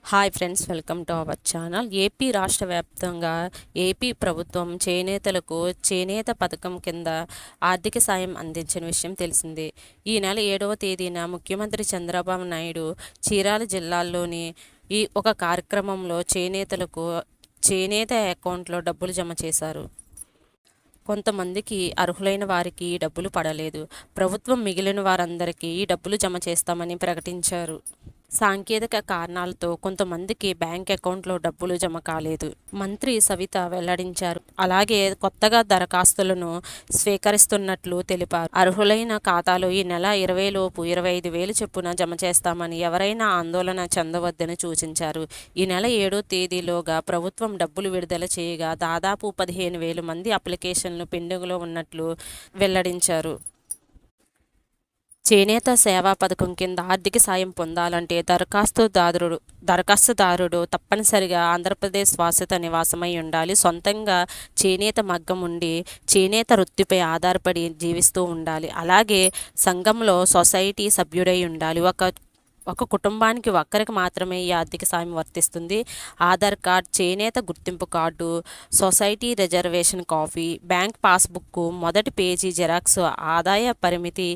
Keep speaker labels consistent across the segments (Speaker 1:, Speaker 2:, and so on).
Speaker 1: Hi friends, welcome to our channel. AP రాష్ట్ర వ్యాప్తంగా AP ప్రభుత్వం చేనేతలకు చేనేత పథకం కింద ఆర్థిక సాయం అందించిన విషయం తెలిసిందే. ఈ నెల 7వ తేదీన ముఖ్యమంత్రి చంద్రబాబు నాయుడు చీరాల జిల్లాలోని ఒక కార్యక్రమంలో చేనేతలకు చేనేత అకౌంట్లో డబ్బులు జమ చేశారు. కొంతమందికి అర్హులైన వారికి ఈ డబ్బులు పడలేదు. ప్రభుత్వం మిగిలిన వారందరికీ ఈ డబ్బులు జమ చేస్తామని ప్రకటించారు. సాంకేతిక కారణాలతో కొంతమందికి బ్యాంక్ అకౌంట్లో డబ్బులు జమ కాలేదు. మంత్రి సవిత వెల్లడించారు. అలాగే కొత్తగా దరఖాస్తులను స్వీకరిస్తున్నట్లు తెలిపారు. అర్హులైన ఖాతాలో ఈ నెల 20 లోపు 25,000 చొప్పున జమ చేస్తామని ఎవరైనా ఆందోళన చెందవద్దని సూచించారు. ఈ నెల 7వ తేదీలోగా ప్రభుత్వం డబ్బులు విడుదల చేయగా దాదాపు 15,000 మంది అప్లికేషన్లు పెండింగ్లో ఉన్నట్లు వెల్లడించారు. చేనేత సేవా పథకం కింద ఆర్థిక సాయం పొందాలంటే దరఖాస్తుదారుడు తప్పనిసరిగా ఆంధ్రప్రదేశ్ వాసిత నివాసమై ఉండాలి. సొంతంగా చేనేత మగ్గం ఉండి చేనేత వృత్తిపై ఆధారపడి జీవిస్తూ ఉండాలి. అలాగే సంఘంలో సొసైటీ సభ్యుడై ఉండాలి. ఒక కుటుంబానికి ఒక్కరికి మాత్రమే ఈ ఆర్థిక సాయం వర్తిస్తుంది. ఆధార్ కార్డ్, చేనేత గుర్తింపు card, society reservation copy, bank passbook, మొదటి పేజీ జెరాక్స్, ఆదాయ పరిమితి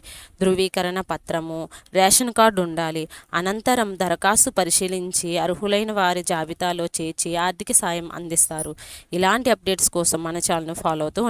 Speaker 1: ధృవీకరణ పత్రము, రేషన్ కార్డు ఉండాలి. అనంతరం దరఖాస్తు పరిశీలించి అర్హులైన వారి జాబితాలో చేర్చి ఆర్థిక సాయం అందిస్తారు. ఇలాంటి అప్డేట్స్ కోసం మన ఛానల్ను ఫాలో అవుతూ